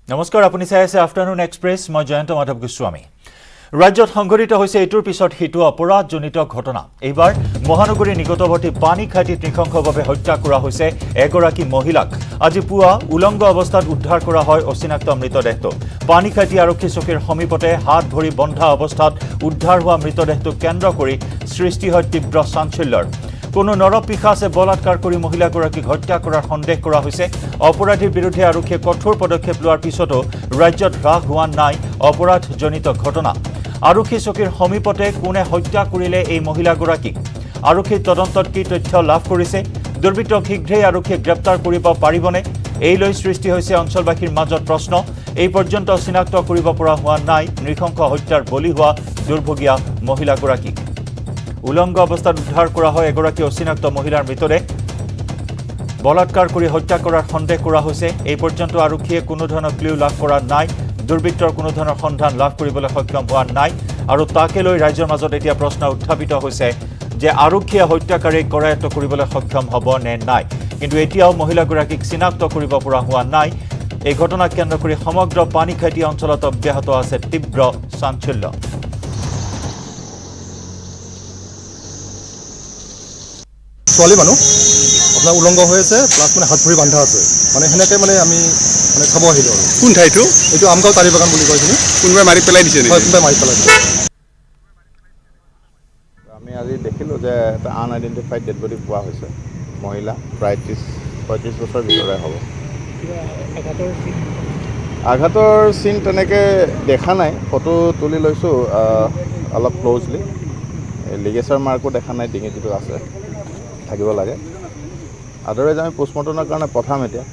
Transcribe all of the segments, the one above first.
নমস্কাৰ আপুনি চাই আছে আফটাৰনুন এক্সপ্ৰেছ মই জয়ন্ত মাধৱ গোস্বামী ৰাজ্যত সংঘটিত হৈছে এটোৰ পিছত হিটো অপৰাধজনিত ঘটনা এইবাৰ মহানগৰী নিকটৱৰ্তী পানী খাইটিত নৃশংসভাৱে হত্যা কৰা হৈছে এগৰাকী মহিলাক আজি পুৱা উলংগ অৱস্থাত উদ্ধাৰ কৰা হয় অচিনাক্ত মৃতদেহটো পানী খাইটি আৰক্ষী চকীৰ সমীপতে হাত ভৰি বন্ধা অৱস্থাত উদ্ধাৰ হোৱা মৃতদেহটো কেন্দ্ৰ কৰি সৃষ্টি হয় তীব্ৰ চাঞ্চল্যৰ কোনো নৰপিশাচে বলাৎকাৰ কৰি মহিলাগৰাকীক হত্যা কৰাৰ সন্দেহ কৰা হৈছে অপৰাধীৰ বিৰুদ্ধে আৰক্ষীয়ে কঠোৰ পদক্ষেপ লোৱাৰ পিছতো ৰাজ্যত হ্ৰাস হোৱা নাই অপৰাধজনিত ঘটনা আৰক্ষী চকীৰ সমীপতে কোনে হত্যা কৰিলে এই মহিলাগৰাকীক আৰক্ষীৰ তদন্তত কি তথ্য লাভ কৰিছে দুৰ্বৃত্তক শীঘ্ৰেই আৰক্ষীয়ে গ্ৰেপ্তাৰ কৰিব পাৰিবনে এই লৈ সৃষ্টি হৈছে অঞ্চলবাসীৰ মাজত প্ৰশ্ন এই পৰ্যন্ত চিনাক্ত কৰিব পৰা হোৱা নাই নৃশংস হত্যাৰ বলি হোৱা দুৰ্ভগীয়া মহিলাগৰাকীক উলংগ অৱস্থাত উদ্ধাৰ কৰা হয় এগৰাকী অচিনাক্ত মহিলাৰ মৃতদেহ বলাৎকাৰ কৰি হত্যা কৰাৰ সন্দেহ কৰা হৈছে এই পৰ্যন্ত আৰক্ষীয়ে কোনো ধৰণৰ ক্লু লাভ কৰা নাই দুৰ্বৃত্তৰ কোনো ধৰণৰ সন্ধান লাভ কৰিবলৈ সক্ষম হোৱা নাই আৰু তাকে লৈ ৰাজ্যৰ মাজত এতিয়া প্ৰশ্ন উত্থাপিত হৈছে যে আৰক্ষীয়ে হত্যাকাৰীক কৰায়ত্ব কৰিবলৈ সক্ষম হ'ব নে নাই কিন্তু এতিয়াও মহিলাগৰাকীক চিনাক্ত কৰিব পৰা হোৱা নাই এই ঘটনাক কেন্দ্ৰ কৰি সমগ্ৰ পানীখাইটি অঞ্চলত অব্যাহত আছে তীব্ৰ চাঞ্চল্য ছোৱালী মানুহ আপোনাৰ উলংগ হৈ আছে প্লাছ মানে হাত ভৰি বান্ধা আছে মানে সেনেকৈ মানে আমি মানে চাব আহিলোঁ আৰু কোন ঠাইটো এইটো আমগাঁও তাৰি বাগান বুলি কয় কোনোবাই মাৰি পেলাই দিছে হয় কোনোবাই মাৰি পেলাই দিছে আমি আজি দেখিলোঁ যে এটা আনআইডেণ্টিফাইড ডেড বডি পোৱা হৈছে মহিলা প্ৰায় 35 বছৰ ভিতৰে হ'ব আঘাতৰ চিন তেনেকৈ দেখা নাই ফটো তুলি লৈছোঁ অলপ ক্ল'জলি লিগেচাৰ মাৰ্কো দেখা নাই ডিঙি যিটো আছে থাকিব লাগে আদাৰৱাইজ আমি পোষ্টমৰ্টমৰ কাৰণে পঠাম এতিয়া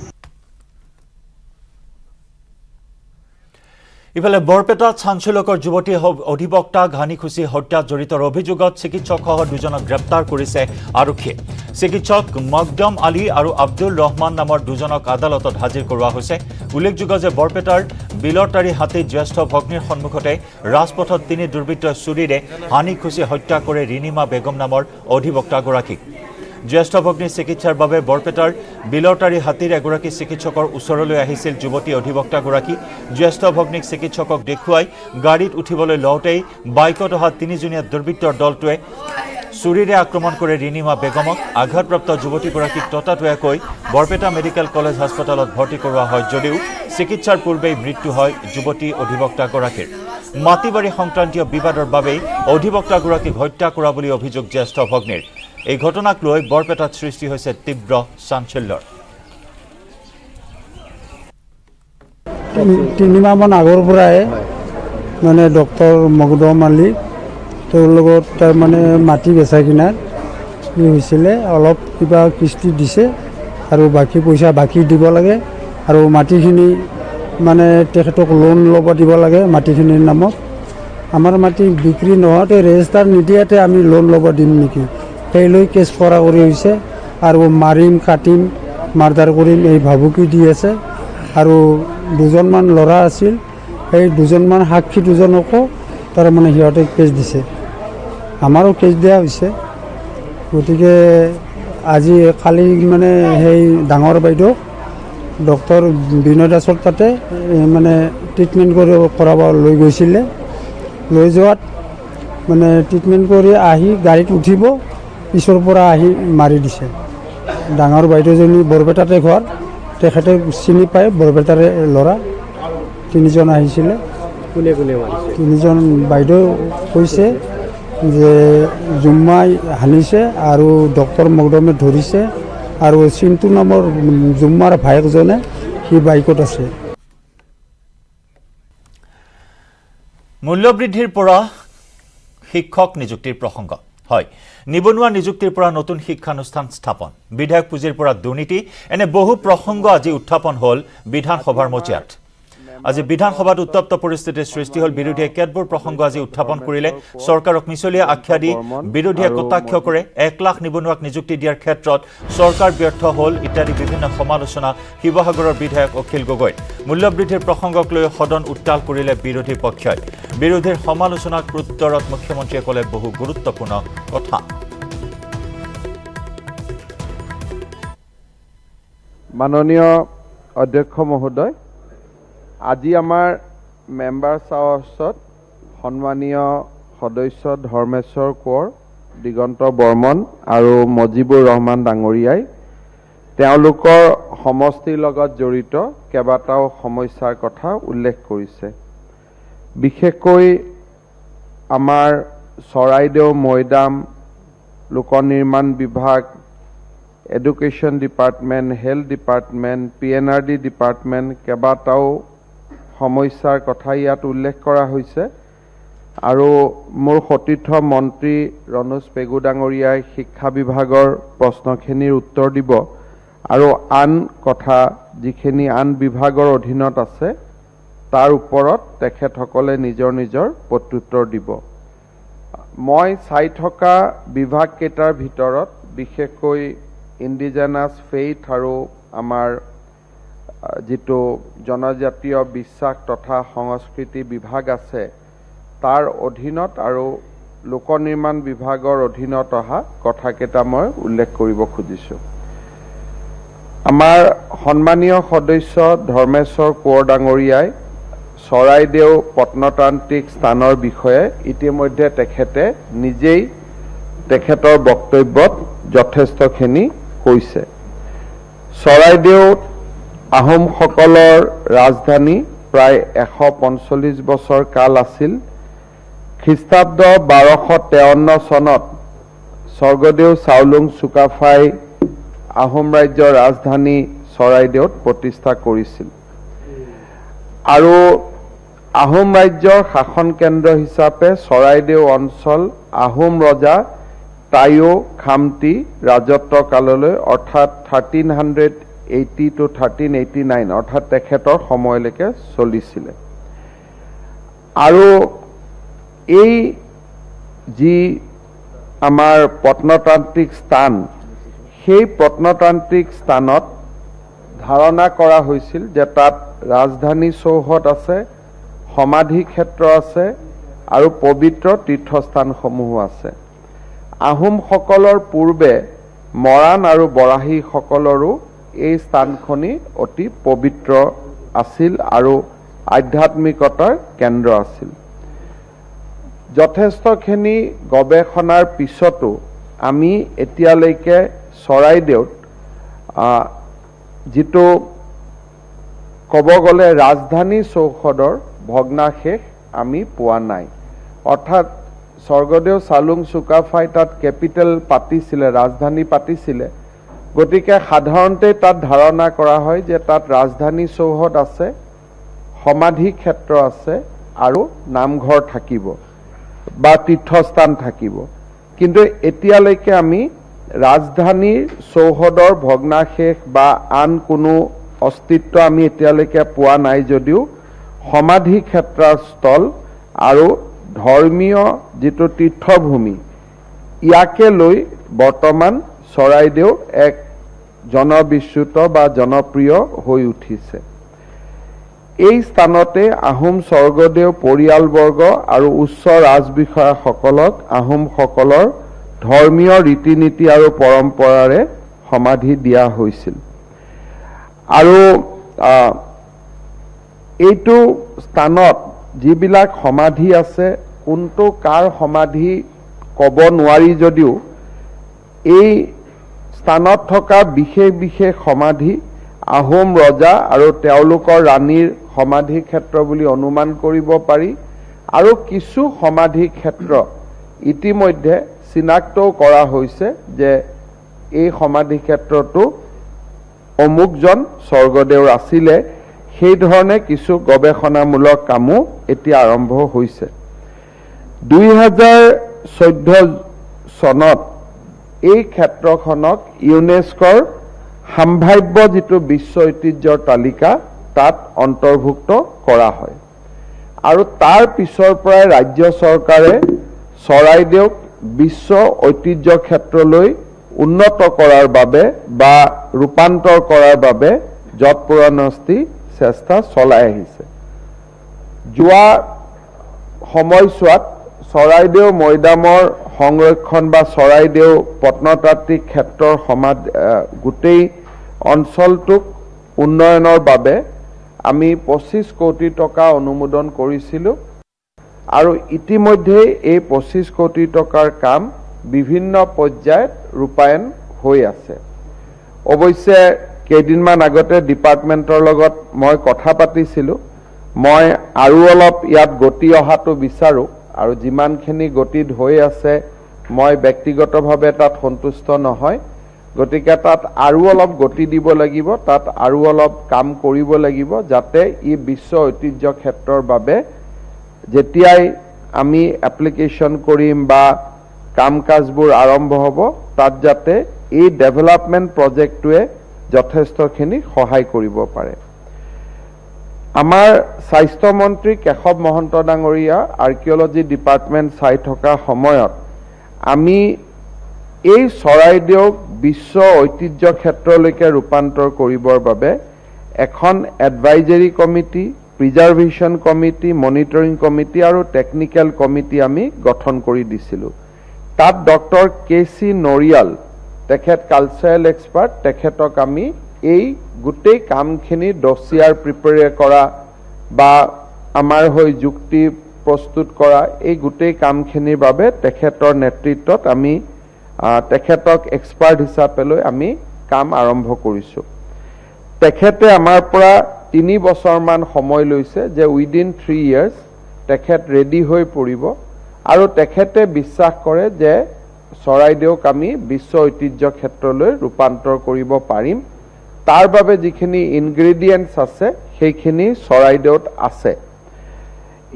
ইফালে বৰপেটাত চাঞ্চল্যকৰ যুৱতী অধিবক্তা ঘানিখুচি হত্যাত জড়িতৰ অভিযোগত চিকিৎসকসহ দুজনক গ্ৰেপ্তাৰ কৰিছে আৰক্ষীয়ে চিকিৎসক মকদম আলী আৰু আব্দুল ৰহমান নামৰ দুজনক আদালতত হাজিৰ কৰোৱা হৈছে উল্লেখযোগ্য যে বৰপেটাৰ বিলৰতাৰী হাতীত জ্যেষ্ঠ ভগ্নীৰ সন্মুখতে ৰাজপথত তিনি দুৰ্বৃত্তই চুৰিৰে হানিখুচি হত্যা কৰে ৰিনিমা বেগম নামৰ অধিবক্তাগৰাকীক জ্যেষ্ঠ ভগ্নীৰ চিকিৎসাৰ বাবে বৰপেটাৰ বিলৰতাৰী হাতীৰ এগৰাকী চিকিৎসকৰ ওচৰলৈ আহিছিল যুৱতী অধিবক্তাগৰাকী জ্যেষ্ঠ ভগ্নীক চিকিৎসকক দেখুৱাই গাড়ীত উঠিবলৈ লওঁতেই বাইকত অহা তিনিজনীয়া দুৰ্বৃত্তৰ দলটোৱে চুৰিৰে আক্ৰমণ কৰে ৰিনিমা বেগমক আঘাতপ্ৰাপ্ত যুৱতীগৰাকীক ততাতৈয়াকৈ বৰপেটা মেডিকেল কলেজ হাস্পতালত ভৰ্তি কৰোৱা হয় যদিও চিকিৎসাৰ পূৰ্বেই মৃত্যু হয় যুৱতী অধিবক্তাগৰাকীৰ মাটিবাৰী সংক্ৰান্তীয় বিবাদৰ বাবেই অধিবক্তাগৰাকীক হত্যা কৰা বুলি অভিযোগ জ্যেষ্ঠ ভগ্নীৰ এই ঘটনাক লৈ বৰপেটাত সৃষ্টি হৈছে তীব্ৰ চাঞ্চল্যৰ তিনিমাহমান আগৰ পৰাই মানে ডক্টৰ মকদম আলী তেওঁৰ লগত তাৰ মানে মাটি বেচা কিনাৰ কি হৈছিলে অলপ কিবা কিস্তি দিছে আৰু বাকী পইচা বাকী দিব লাগে আৰু মাটিখিনি মানে তেখেতক লোন ল'ব দিব লাগে মাটিখিনিৰ নামত আমাৰ মাটি বিক্ৰী নোহোৱাতে ৰেজিষ্টাৰ নিদিয়াতে আমি লোন ল'ব দিম নেকি সেই লৈ কেছ কৰা কৰি হৈছে আৰু মাৰিম কাটিম মাৰ্ডাৰ কৰিম এই ভাবুকি দি আছে আৰু দুজনমান ল'ৰা আছিল সেই দুজনমান সাক্ষী দুজনকো তাৰমানে সিহঁতে কেছ দিছে আমাৰো কেছ দিয়া হৈছে গতিকে আজি কালি মানে সেই ডাঙৰ বাইদেউ ডক্টৰ বিনয় দাসৰ তাতে মানে ট্ৰিটমেণ্ট কৰাব লৈ গৈছিলে লৈ যোৱাত মানে ট্ৰিটমেণ্ট কৰি আহি গাড়ীত উঠিব পিছৰ পৰা আহি মাৰি দিছে ডাঙৰ বাইদেউজনী বৰপেটাতে ঘৰ তেখেতে চিনি পায় বৰপেটাৰে ল'ৰা তিনিজন আহিছিলে কোনে কোনে মাৰিছে তিনিজন বাইদেউ কৈছে যে জুম্মাই হানিছে আৰু ডক্টৰ মকদমে ধৰিছে আৰু চিন্তু নামৰ জুম্মাৰ ভায়েকজনে সি বাইকত আছে মূল্যবৃদ্ধিৰ পৰা শিক্ষক নিযুক্তিৰ প্ৰসংগ হয় নিবনুৱা নিযুক্তিৰ পৰা নতুন শিক্ষানুষ্ঠান স্থাপন বিধায়ক পুঁজিৰ পৰা দুৰ্নীতি এনে বহু প্ৰসংগ আজি উত্থাপন হ'ল বিধানসভাৰ মজিয়াত আজি বিধানসভাত উত্তপ্ত পৰিস্থিতিৰ সৃষ্টি হ'ল বিৰোধীয়ে কেতবোৰ প্ৰসংগ আজি উত্থাপন কৰিলে চৰকাৰক মিছলীয়া আখ্যা দি বিৰোধীয়ে কটাক্ষ কৰে 1 লাখ নিবনুৱাক নিযুক্তি দিয়াৰ ক্ষেত্ৰত চৰকাৰ ব্যৰ্থ হ'ল ইত্যাদি বিভিন্ন সমালোচনা শিৱসাগৰৰ বিধায়ক অখিল গগৈ মূল্যবৃদ্ধিৰ প্ৰসংগক লৈ সদন উত্তাল কৰিলে বিৰোধী পক্ষই বিৰোধীৰ সমালোচনাৰ উত্তৰত মুখ্যমন্ত্ৰীয়ে ক'লে বহু গুৰুত্বপূৰ্ণ কথা মাননীয় অধ্যক্ষ মহোদয় আজি আমাৰ মেম্বাৰ্ছ হাউচত সন্মানীয় সদস্য ধৰ্মেশ্বৰ কোঁৱৰ, দিগন্ত বৰ্মন আৰু মজিবুৰ ৰহমান ডাঙৰীয়াই তেওঁলোকৰ সমষ্টিৰ লগত জড়িত কেইবাটাও সমস্যাৰ কথা উল্লেখ কৰিছে। বিশেষকৈ আমাৰ চৰাইদেউ মৈদাম, লোক নিৰ্মাণ বিভাগ, education department, health department, PNRD department কেইবাটাও সমস্যাৰ কথা ইয়াত উল্লেখ কৰা হৈছে আৰু মোৰ সতীৰ্থ মন্ত্ৰী ৰণোজ পেগু ডাঙৰীয়াই শিক্ষা বিভাগৰ প্ৰশ্নখিনিৰ উত্তৰ দিব আৰু আন কথা যিখিনি আন বিভাগৰ অধীনত আছে তাৰ ওপৰত তেখেতসকলে নিজৰ নিজৰ প্ৰত্যুত্তৰ দিব। মই চাই থকা বিভাগকেইটাৰ ভিতৰত বিশেষকৈ ইণ্ডিজেনাছ ফেইথ আৰু আমাৰ যিটো জনজাতীয় বিশ্বাস তথা সংস্কৃতি বিভাগ আছে তাৰ অধীনত আৰু লোক নিৰ্মাণ বিভাগৰ অধীনত অহা কথাকেইটা মই উল্লেখ কৰিব খুজিছোঁ। আমাৰ সন্মানীয় সদস্য ধৰ্মেশ্বৰ কোঁৱৰ ডাঙৰীয়াই চৰাইদেউ প্ৰত্নতান্ত্ৰিক স্থানৰ বিষয়ে ইতিমধ্যে তেখেতে নিজেই তেখেতৰ বক্তব্যত যথেষ্টখিনি কৈছে। চৰাইদেউত আহোমসকলৰ ৰাজধানী প্ৰায় 145 বছৰ কাল আছিল। খ্ৰীষ্টাব্দ 1253 চনত স্বৰ্গদেউ চাওলুং চুকাফাই আহোম ৰাজ্যৰ ৰাজধানী চৰাইদেউত প্ৰতিষ্ঠা কৰিছিল আৰু আহোম ৰাজ্যৰ শাসন কেন্দ্ৰ হিচাপে চৰাইদেউ অঞ্চল আহোম ৰজা টাইও খামতি ৰাজত্ব কাললৈ অৰ্থাৎ 1380 to 1389 অৰ্থাৎ তেখেতৰ সময়লৈকে চলিছিলে আৰু এই যি আমাৰ প্ৰত্নতান্ত্ৰিক স্থান সেই প্ৰত্নতান্ত্ৰিক স্থানত ধাৰণা কৰা হৈছিল যে তাত ৰাজধানী চৌহদ আছে, সমাধি ক্ষেত্ৰ আছে আৰু পবিত্ৰ তীৰ্থস্থানসমূহো আছে। আহোমসকলৰ পূৰ্বে মৰাণ আৰু বৰাহীসকলৰো এই স্থানখনি অতি পবিত্ৰ আছিল আৰু আধ্যাত্মিকতাৰ কেন্দ্ৰ আছিল। যথেষ্টখিনি গৱেষণাৰ পিছতো আমি এতিয়ালৈকে চৰাইদেউত যিটো ক'ব গ'লে ৰাজধানী চৌহদৰ ভগ্নাশেষ আমি পোৱা নাই। অৰ্থাৎ স্বৰ্গদেউ চাওলুং চুকাফাই তাত কেপিটেল পাতিছিলে, ৰাজধানী পাতিছিলে, গতিকে সাধাৰণতে তাত ধাৰণা কৰা হয় যে তাত ৰাজধানী চৌহদ আছে, সমাধি ক্ষেত্ৰ আছে আৰু নামঘৰ থাকিব বা তীৰ্থস্থান থাকিব। কিন্তু এতিয়ালৈকে আমি ৰাজধানীৰ চৌহদৰ ভগ্নাশেষ বা আন কোনো অস্তিত্ব আমি এতিয়ালৈকে পোৱা নাই যদিও সমাধি ক্ষেত্ৰস্থল আৰু ধৰ্মীয় যিটো তীৰ্থভূমি ইয়াকে লৈ বৰ্তমান চৰাইদেউ এক জনবিশ্ৰুত বা জনপ্ৰিয় হৈ উঠিছে। এই স্থানতে আহোম স্বৰ্গদেউ পৰিয়ালবৰ্গ আৰু উচ্চ ৰাজবিষয়াসকলক আহোমসকলৰ ধৰ্মীয় ৰীতি নীতি আৰু পৰম্পৰাৰে সমাধি দিয়া হৈছিল আৰু এইটো স্থানত যিবিলাক সমাধি আছে কোনটো কাৰ সমাধি ক'ব নোৱাৰি যদিও এই স্থানত থকা বিশেষ বিশেষ সমাধি আহোম ৰজা আৰু তেওঁলোকৰ ৰাণীৰ সমাধি ক্ষেত্ৰ বুলি অনুমান কৰিব পাৰি আৰু কিছু সমাধি ক্ষেত্ৰ ইতিমধ্যে চিনাক্তও কৰা হৈছে যে এই সমাধি ক্ষেত্ৰটো অমুকজন স্বৰ্গদেউৰ আছিলে। সেই ধৰণে কিছু গৱেষণামূলক কামো এতিয়া আৰম্ভ হৈছে। 2014 চনত এই ক্ষেত্ৰখনক ইউনেস্কোৰ সাম্ভাব্য যিটো বিশ্ব ঐতিহ্যৰ তালিকা তাত অন্তৰ্ভুক্ত কৰা হয় আৰু তাৰ পিছৰ পৰাই ৰাজ্য চৰকাৰে চৰাইদেউক বিশ্ব ঐতিহ্য ক্ষেত্ৰলৈ উন্নত কৰাৰ বাবে বা ৰূপান্তৰ কৰাৰ বাবে যৎপৰোনাস্তি চেষ্টা চলাই আহিছে। যোৱা সময়ছোৱাত চৰাইদেউ মৈদামৰ সংৰক্ষণ বা চৰাইদেউ প্ৰত্নতাত্ত্বিক ক্ষেত্ৰৰ গোটেই অঞ্চলটোক উন্নয়নৰ বাবে আমি 25 কোটি টকা অনুমোদন কৰিছিলোঁ আৰু ইতিমধ্যে এই 25 কোটি টকাৰ কাম বিভিন্ন পৰ্যায়ত ৰূপায়ণ হৈ আছে। অৱশ্যে কেইদিনমান আগতে ডিপাৰ্টমেণ্টৰ লগত মই কথা পাতিছিলোঁ। মই আৰু অলপ ইয়াত গতি অহাটো বিচাৰোঁ আৰু যিমানখিনি গতিত হৈ আছে মই ব্যক্তিগতভাৱে তাত সন্তুষ্ট নহয়। গতিকে তাত আৰু অলপ গতি দিব লাগিব, তাত আৰু অলপ কাম কৰিব লাগিব, যাতে ই বিশ্ব ঐতিহ্য ক্ষেত্ৰৰ বাবে যেতিয়াই আমি এপ্লিকেশ্যন কৰিম বা কাম কাজবোৰ আৰম্ভ হ'ব, তাত যাতে এই ডেভেলপমেণ্ট প্ৰজেক্টটোৱে যথেষ্টখিনি সহায় কৰিব পাৰে। আমাৰ স্বাস্থ্যমন্ত্ৰী কেশৱ মহন্ত ডাঙৰীয়া আৰ্কিঅলজি ডিপাৰ্টমেণ্ট চাই থকা সময়ত আমি এই চৰাইদেউক বিশ্ব ঐতিহ্য ক্ষেত্ৰলৈকে ৰূপান্তৰ কৰিবৰ বাবে এখন advisory committee, preservation committee, monitoring committee আৰু টেকনিকেল কমিটি আমি গঠন কৰি দিছিলোঁ। তাত ডক্টৰ KC নৰিয়াল, তেখেত কালচাৰেল এক্সপাৰ্ট, তেখেতক আমি এই গোটেই কামখিনি ডছিয়াৰ প্ৰিপেয়াৰ কৰা বা আমাৰ হৈ যুক্তি প্ৰস্তুত কৰা এই গোটেই কামখিনিৰ বাবে তেখেতৰ নেতৃত্বত আমি তেখেতক এক্সপাৰ্ট হিচাপে লৈ আমি কাম আৰম্ভ কৰিছোঁ। তেখেতে আমাৰ পৰা 3 বছৰমান সময় লৈছে যে উইদিন 3 years তেখেত ৰেডি হৈ পৰিব আৰু তেখেতে বিশ্বাস কৰে যে চৰাইদেউক আমি বিশ্ব ঐতিহ্য ক্ষেত্ৰলৈ ৰূপান্তৰ কৰিব পাৰিম। তাৰ বাবে যিখিনি ইনগ্ৰেডিয়েণ্টছ আছে সেইখিনি চৰাইদেউত আছে।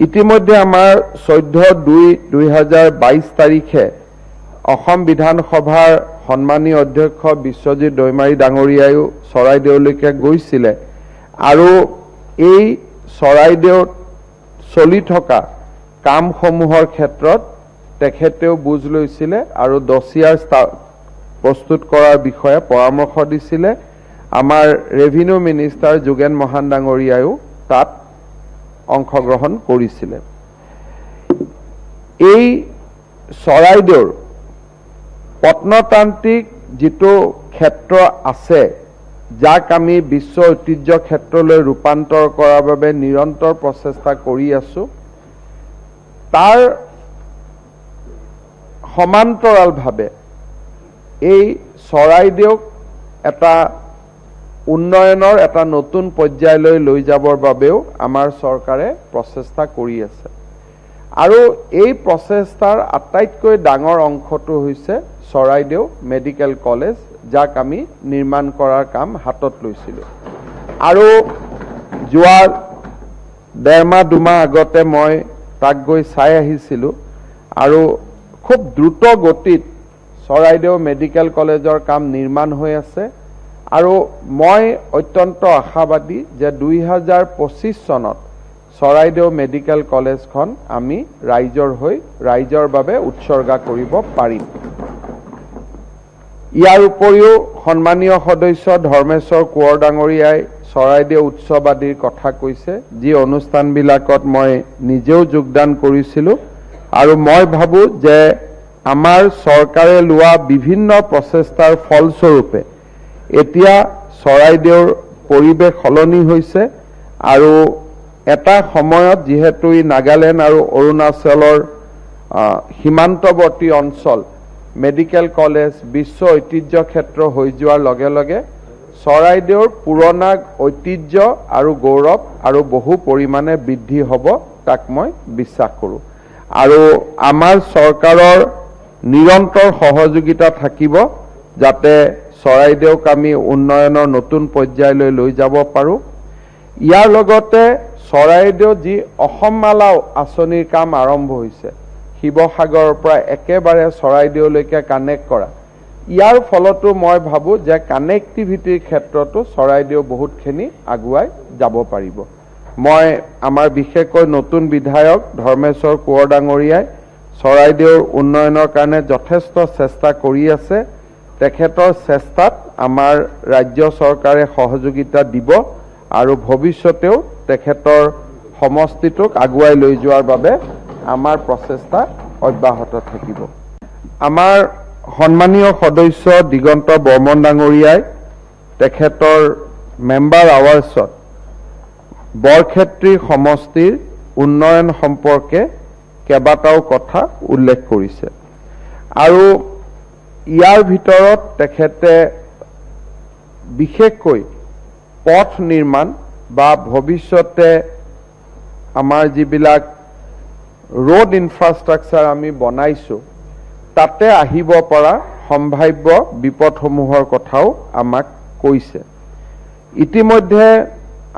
ইতিমধ্যে আমাৰ 14/2/2022 তাৰিখে অসম বিধানসভাৰ সন্মানীয় অধ্যক্ষ বিশ্বজিৎ দৈমাৰী ডাঙৰীয়ায়ো চৰাইদেউলৈকে গৈছিলে আৰু এই চৰাইদেউত চলি থকা কামসমূহৰ ক্ষেত্ৰত তেখেতেও বুজ লৈছিলে আৰু ডছিয়াৰ প্ৰস্তুত কৰাৰ বিষয়ে পৰামৰ্শ দিছিলে। আমাৰ ৰেভিনিউ মিনিষ্টাৰ যোগেন মহান ডাঙৰীয়ায়ো তাত অংশগ্ৰহণ কৰিছিলে। এই চৰাইদেউৰ প্ৰত্নতান্ত্ৰিক যিটো ক্ষেত্ৰ আছে, যাক আমি বিশ্ব ঐতিহ্য ক্ষেত্ৰলৈ ৰূপান্তৰ কৰাৰ বাবে নিৰন্তৰ প্ৰচেষ্টা কৰি আছোঁ, তাৰ সমান্তৰালভাৱে এই চৰাইদেউক এটা উন্নয়নৰ এটা নতুন পৰ্যায়লৈ লৈ যাবৰ বাবেও আমাৰ চৰকাৰে প্ৰচেষ্টা কৰি আছে। আৰু এই প্ৰচেষ্টাৰ আটাইতকৈ ডাঙৰ অংশটো হৈছে চৰাইদেউ মেডিকেল কলেজ, যাক আমি নিৰ্মাণ কৰাৰ কাম হাতত লৈছিলোঁ। আৰু যোৱা 1.5 মাহ 2 মাহ আগতে মই তাক গৈ চাই আহিছিলোঁ আৰু খুব দ্ৰুত গতিত চৰাইদেউ মেডিকেল কলেজৰ কাম নিৰ্মাণ হৈ আছে। আৰু মই অত্যন্ত আশাবাদী যে 2025 চনত চৰাইদেউ মেডিকেল কলেজখন আমি ৰাইজৰ বাবে উৎসৰ্গা কৰিব পাৰিম। ইয়াৰ উপৰিও সন্মানীয় সদস্য ধৰ্মেশ্বৰ কোঁৱৰ ডাঙৰীয়াই চৰাইদেউ উৎসৱ আদিৰ কথা কৈছে, যি অনুষ্ঠানবিলাকত মই নিজেও যোগদান কৰিছিলোঁ। আৰু মই ভাবোঁ যে আমাৰ চৰকাৰে লোৱা বিভিন্ন প্ৰচেষ্টাৰ ফলস্বৰূপে এতিয়া চৰাইদেউৰ পৰিৱেশ সলনি হৈছে আৰু এটা সময়ত যিহেতু ই নাগালেণ্ড আৰু অৰুণাচলৰ সীমান্তৱৰ্তী অঞ্চল, মেডিকেল কলেজ বিশ্ব ঐতিহ্য ক্ষেত্ৰ হৈ যোৱাৰ লগে লগে চৰাইদেউৰ পুৰণা ঐতিহ্য আৰু গৌৰৱ আৰু বহু পৰিমাণে বৃদ্ধি হ'ব, তাক মই বিশ্বাস কৰোঁ। আৰু আমাৰ চৰকাৰৰ নিৰন্তৰ সহযোগিতা থাকিব যাতে চৰাইদেউক আমি উন্নয়নৰ নতুন পৰ্যায়লৈ লৈ যাব পাৰোঁ। ইয়াৰ লগতে চৰাইদেউ যি অসমমালা আঁচনিৰ কাম আৰম্ভ হৈছে, শিৱসাগৰৰ পৰা একেবাৰে চৰাইদেউলৈকে কানেক্ট কৰা, ইয়াৰ ফলতো মই ভাবোঁ যে কানেক্টিভিটিৰ ক্ষেত্ৰতো চৰাইদেউ বহুতখিনি আগুৱাই যাব পাৰিব। মই আমাৰ বিশেষকৈ নতুন বিধায়ক ধৰ্মেশ্বৰ কোঁৱৰ ডাঙৰীয়াই চৰাইদেউৰ উন্নয়নৰ কাৰণে যথেষ্ট চেষ্টা কৰি আছে। তেখেতৰ চেষ্টাত আমাৰ ৰাজ্য চৰকাৰে সহযোগিতা দিব আৰু ভৱিষ্যতেও তেখেতৰ সমষ্টিটোক আগুৱাই লৈ যোৱাৰ বাবে আমাৰ প্ৰচেষ্টা অব্যাহত থাকিব। আমাৰ সন্মানীয় সদস্য দিগন্ত বৰ্মন ডাঙৰীয়াই তেখেতৰ মেম্বাৰ আৱাৰ্ছত বৰক্ষেত্ৰী সমষ্টিৰ উন্নয়ন সম্পৰ্কে কেইবাটাও কথা উল্লেখ কৰিছে আৰু ইয়াৰ ভিতৰত তেখেতে বিশেষকৈ পথ নিৰ্মাণ বা ভৱিষ্যতে আমাৰ যিবিলাক ৰোড ইনফ্ৰাষ্ট্ৰাকচাৰ আমি বনাইছোঁ তাতে আহিব পৰা সম্ভাৱ্য বিপদসমূহৰ কথাও আমাক কৈছে। ইতিমধ্যে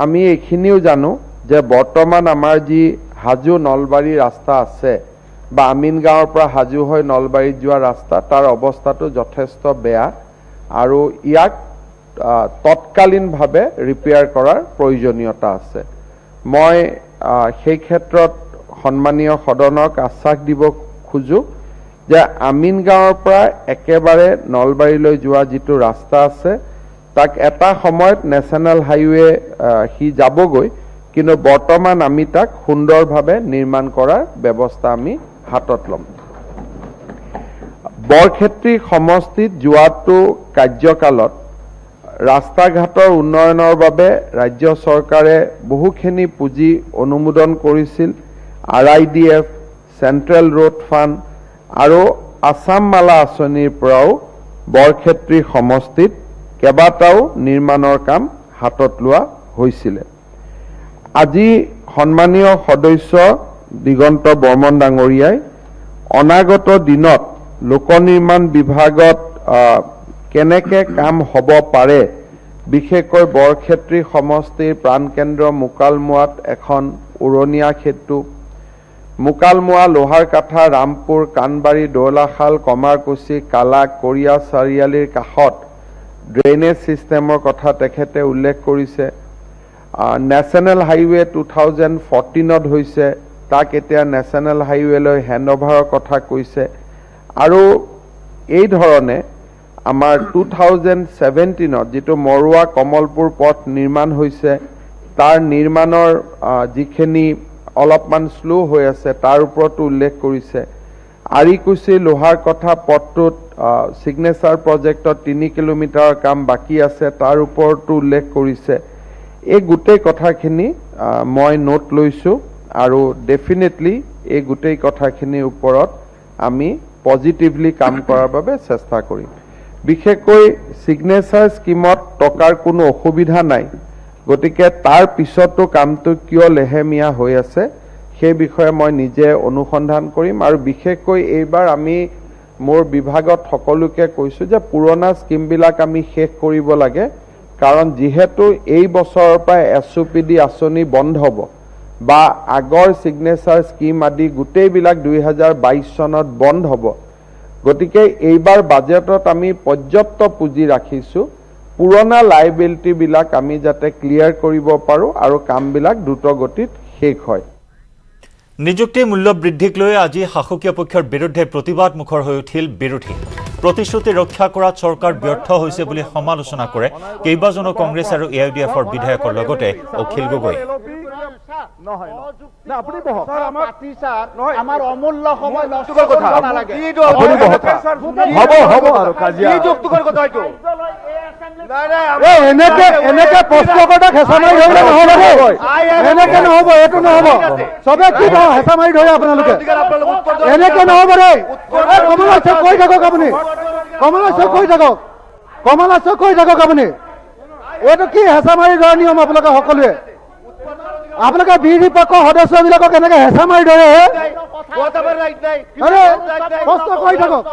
আমি এইখিনিও জানো যে বৰ্তমান আমাৰ যি হাজো নলবাৰী ৰাস্তা আছে বা আমিনগাঁৱৰ পৰা হাজো হৈ নলবাৰীত যোৱা ৰাস্তা তাৰ অৱস্থাটো যথেষ্ট বেয়া আৰু ইয়াক তৎকালীনভাৱে ৰিপেয়াৰ কৰাৰ প্ৰয়োজনীয়তা আছে। মই সেই ক্ষেত্ৰত সন্মানীয় সদনক আশ্বাস দিব খোজো যে আমিনগাঁৱৰ পৰা একেবাৰে নলবাৰীলৈ যোৱা যিটো ৰাস্তা আছে তাক এটা সময়ত নেশ্যনেল হাইৱে সি যাবগৈ, কিন্তু বৰ্তমান আমি তাক সুন্দৰভাৱে নিৰ্মাণ কৰাৰ ব্যৱস্থা আমি হাতত ল'ম। বৰক্ষেত্ৰী সমষ্টিত যোৱাটো কাৰ্যকালত ৰাস্তা ঘাটৰ উন্নয়নৰ বাবে ৰাজ্য চৰকাৰে বহুখিনি পুঁজি অনুমোদন কৰিছিল। RIDF, চেণ্ট্ৰেল ৰোড ফাণ্ড আৰু আছাম মালা আঁচনিৰ পৰাও বৰক্ষেত্ৰী সমষ্টিত কেইবাটাও নিৰ্মাণৰ কাম হাতত লোৱা হৈছিলে। আজি সন্মানীয় সদস্য দিগন্ত বৰ্মন ডাঙৰীয়াই অনাগত দিনত লোক নিৰ্মাণ বিভাগত কেনেকে কাম হ'ব পাৰে, বিশেষকৈ বৰক্ষেত্ৰী সমষ্টিৰ প্ৰাণকেন্দ্ৰ মুকালমুৱাত এখন উৰণীয়া সেতু, মুকালমুৱা, লোহাৰকাঠা, ৰামপুৰ, কাণবাৰী, দৌলাশাল, কমাৰকুছি, কালা, কৰিয়া চাৰিআলিৰ কাষত ড্ৰেইনেজ ছিষ্টেমৰ কথা তেখেতে উল্লেখ কৰিছে। নেশ্যনেল হাইৱে 2014ত হৈছে, তাক এতিয়া নেশ্যনেল হাইৱেলৈ হেণ্ডঅভাৰৰ কথা কৈছে আৰু এই ধৰণে আমাৰ 2017ত যিটো মৰুৱা কমলপুৰ পথ নিৰ্মাণ হৈছে তাৰ নিৰ্মাণৰ যিখিনি অলপমান শ্ল' হৈ আছে তাৰ ওপৰতো উল্লেখ কৰিছে। আৰিকুছি লোহাৰকঠা পথটোত ছিগনেচাৰ প্ৰজেক্টত 3 কিলোমিটাৰৰ কাম বাকী আছে, তাৰ ওপৰতো উল্লেখ কৰিছে। এই গোটেই কথাখিনি মই নোট লৈছোঁ আৰু ডেফিনেটলি এই গোটেই কথাখিনিৰ ওপৰত আমি পজিটিভলি কাম কৰাৰ বাবে চেষ্টা কৰিম। বিশেষকৈ ছিগনেচাৰ স্কিমত টকাৰ কোনো অসুবিধা নাই, গতিকে তাৰ পিছতো কামটো কিয় লেহেমীয়া হৈ আছে সেই বিষয়ে মই নিজে অনুসন্ধান কৰিম আৰু বিশেষকৈ এইবাৰ আমি মোৰ বিভাগত সকলোকে কৈছোঁ যে পুৰণা স্কিমবিলাক আমি শেষ কৰিব লাগে, কাৰণ যিহেতু এই বছৰৰ পৰা SOPD আঁচনি বন্ধ হ'ব বা আগৰ ছিগনেচাৰ স্কিম আদি গোটেইবিলাক 2022 চনত বন্ধ হ'ব, গতিকে এইবাৰ বাজেটত আমি পৰ্যাপ্ত পুঁজি ৰাখিছোঁ পুৰণা লাইবিলিটিবিলাক আমি যাতে ক্লিয়াৰ কৰিব পাৰোঁ আৰু কামবিলাক দ্ৰুত গতিত শেষ হয়। নিযুক্তি মূল্য বৃদ্ধিক লৈ আজি শাসকীয় পক্ষৰ বিৰুদ্ধে প্ৰতিবাদ মুখৰ হৈ উঠিল বিৰোধী। প্ৰতিশ্ৰুতি ৰক্ষা কৰাত চৰকাৰ ব্যৰ্থ হৈছে বুলি সমালোচনা কৰে কেইবাজনো কংগ্ৰেছ আৰু AIUDFৰ বিধায়কৰ লগতে অখিল গগৈ। আমাৰ অমূল্য সময় নষ্ট কৰিব নালাগে। এনেকে প্ৰশ্নকৰ্তা হেঁচা মাৰি ধৰিলে নহ'ব, এনেকে নহ'ব, এইটো নহ'ব। চবে কি হেঁচা মাৰি ধৰে আপোনালোকে, এনেকে নহ'ব দেই। কমলাক্ষক কৈ থাকক আপুনি, কমলাক্ষক কৈ থাকক, কমলাক্ষক কৈ থাকক আপুনি। এইটো কি হেঁচা মাৰি ধৰা নিয়ম আপোনালোকে সকলোৱে? আপোনালোকে বিৰোধী পক্ষৰ সদস্যবিলাকক এনেকে হেঁচা মাৰি ধৰে, প্ৰশ্ন কৰি থাকক।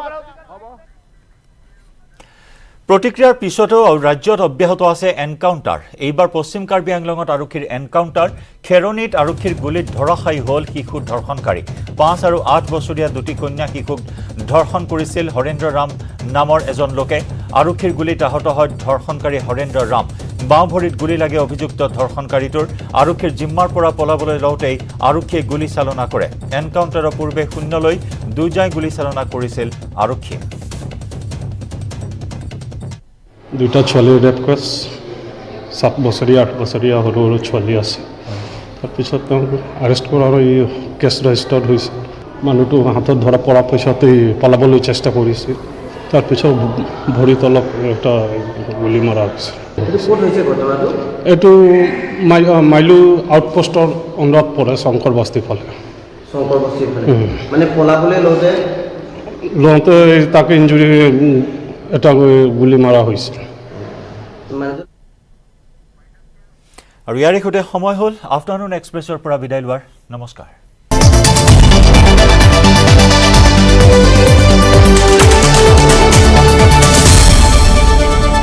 প্ৰতিক্ৰিয়াৰ পিছতো ৰাজ্যত অব্যাহত আছে এনকাউণ্টাৰ। এইবাৰ পশ্চিম কাৰ্বি আংলঙত আৰক্ষীৰ এনকাউণ্টাৰ। খেৰণীত আৰক্ষীৰ গুলীত ধৰাশায়ী হ'ল শিশু ধৰ্ষণকাৰী। 5 আৰু 8 বছৰীয়া দুটি কন্যা শিশুক ধৰ্ষণ কৰিছিল হৰেন্দ্ৰ ৰাম নামৰ এজন লোকে। আৰক্ষীৰ গুলীত আহত হয় ধৰ্ষণকাৰী হৰেন্দ্ৰ ৰাম। বাওঁ ভৰিত গুলী লাগে অভিযুক্ত ধৰ্ষণকাৰীটোৰ। আৰক্ষীৰ জিম্মাৰ পৰা পলাবলৈ লওঁতেই আৰক্ষীয়ে গুলীচালনা কৰে। এনকাউণ্টাৰৰ পূৰ্বে শূন্যলৈ দুজাই গুলীচালনা কৰিছিল আৰক্ষীয়ে। দুটা ছোৱালীৰ ৰেপ কেছ, 7 বছৰীয়া 8 বছৰীয়া সৰু সৰু ছোৱালী আছে। তাৰপিছত তেওঁলোক আৰেষ্ট কৰাৰ এই কেছ ৰেজিষ্টাৰ্ড হৈছে। মানুহটো হাতত ধৰা পৰা পিছতেই পলাবলৈ চেষ্টা কৰিছিল। তাৰপিছত ভৰিত অলপ এটা গুলি মৰা হৈছে। এইটো মাইলু আউটপোষ্টৰ অন্ডৰত পৰে শংকৰ বস্তি ফালে শংকৰ বস্তিৰ ফালে মানে পলাবলৈ লওঁতে তাকে ইঞ্জুৰি এটা গুলি মাৰা হৈছিল মানে আৰু ইয়াৰে সৈতে সময় হ'ল আফটাৰনুন এক্সপ্ৰেছৰ পৰা বিদায় লোৱাৰ নমস্কাৰ